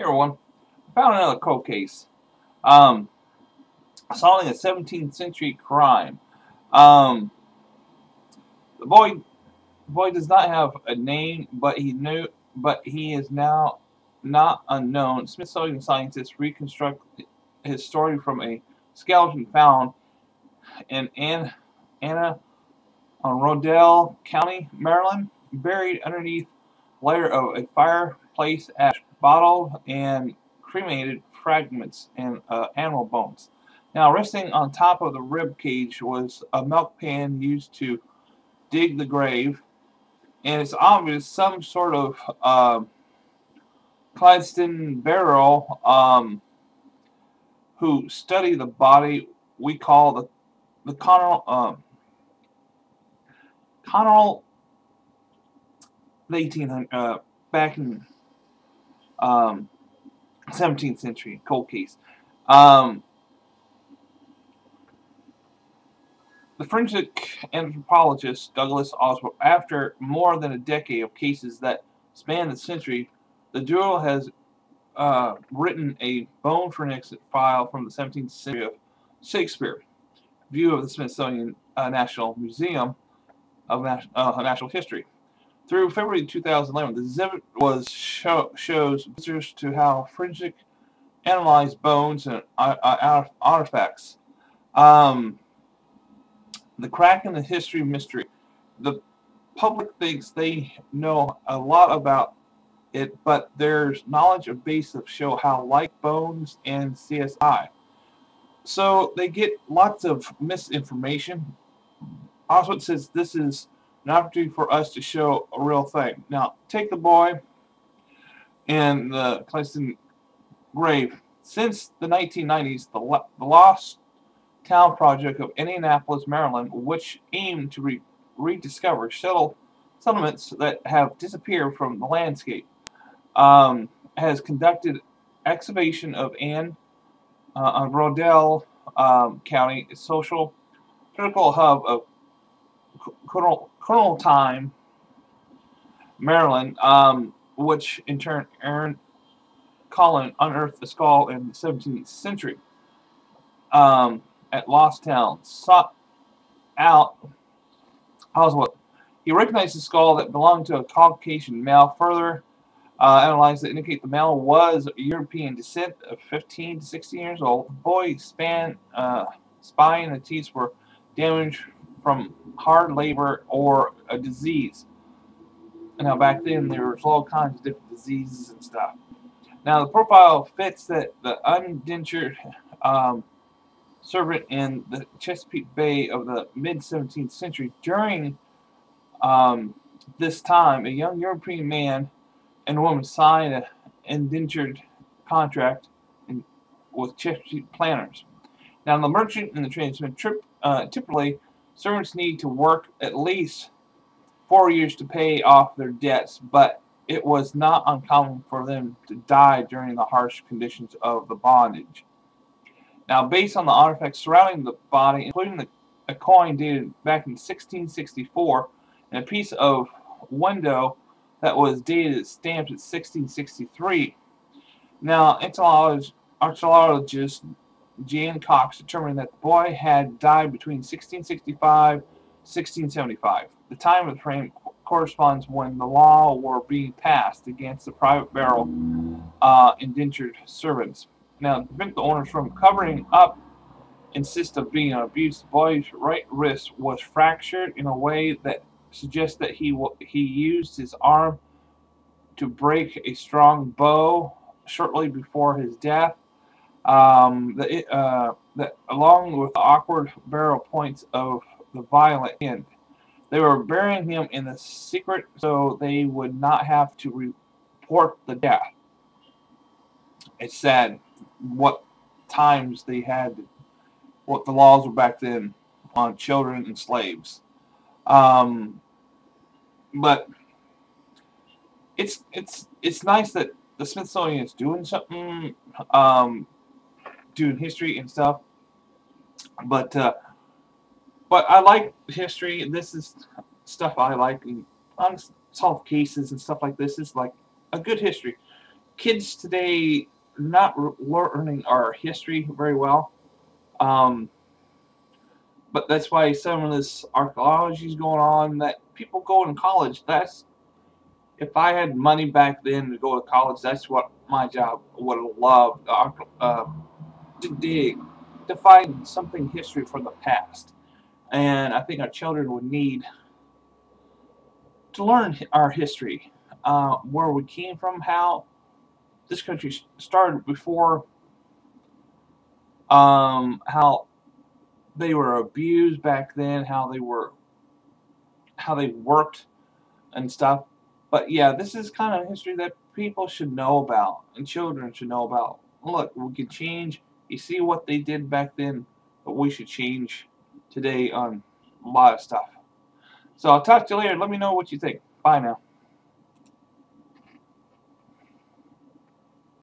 Hey everyone, I found another cold case. Um, Solving a 17th century crime. Um, the boy does not have a name, but he is now not unknown. Smithsonian scientists reconstruct his story from a skeleton found in Anne Arundel County, Maryland, buried underneath a layer of a fireplace ash, bottled and cremated fragments and animal bones. Now, resting on top of the rib cage was a milk pan used to dig the grave, and it's obvious some sort of clandestine burial. Who study the body we call the Connell 1800 back in um, 17th century cold case. Um, the forensic anthropologist Douglas Oswald, after more than a decade of cases that span the century, the duo has written a bone forensic file from the 17th century of Shakespeare. View of the Smithsonian National Museum of Natural History. Through February 2011, the exhibit shows visitors to how forensic analyze bones and artifacts. Um, the crack in the history mystery. The public thinks they know a lot about it, but there's knowledge of base of show how like bones and CSI. So they get lots of misinformation. Oswald says this is an opportunity for us to show a real thing. Now, take the boy and the clandestine grave. Since the 1990s, the Lost Town Project of Indianapolis, Maryland, which aimed to rediscover settlements that have disappeared from the landscape, has conducted excavation of Anne Arundel County, a social critical hub of colonial time, Maryland, which in turn Aaron Collin unearthed the skull in the 17th century at Lost Town. Sought out Oswald. He recognized the skull that belonged to a Caucasian male. Further analyzed that indicate the male was European descent, of 15 to 16 years old. The boy's spine and the teeth were damaged from hard labor or a disease. Now back then there was all kinds of different diseases and stuff. Now the profile fits that the undentured servant in the Chesapeake Bay of the mid-17th century. During this time, a young European man and woman signed an indentured contract with Chesapeake planters. Now the merchant and the tradesman typically servants need to work at least 4 years to pay off their debts, but it was not uncommon for them to die during the harsh conditions of the bondage. Now, based on the artifacts surrounding the body, including a coin dated back in 1664 and a piece of window that was dated stamped at 1663, now archaeologist Jan Cox determined that the boy had died between 1665 and 1675. The time of the frame corresponds when the law were being passed against the private burial indentured servants. Now, to prevent the owners from covering up insist of being abused, the boy's right wrist was fractured in a way that suggests that he used his arm to break a strong bow shortly before his death. That along with the awkward burial points of the violent end. They were burying him in the secret so they would not have to report the death. It's sad what times they had, what the laws were back then on children and slaves. But it's nice that the Smithsonian is doing something, doing history and stuff. But I like history. This is stuff I like. And unsolved cases and stuff like this is like a good history. kids today not learning our history very well. Um, but that's why some of this archaeology is going on. That people go in college. That's if I had money back then to go to college, that's what my job would have loved. To dig, to find something history from the past. And I think our children would need to learn our history, where we came from, how this country started before, how they were abused back then, how they worked and stuff. But yeah, this is kind of history that people should know about and children should know about. Look, we can change. You see what they did back then, but we should change today on a lot of stuff. So I'll talk to you later. Let me know what you think. Bye now.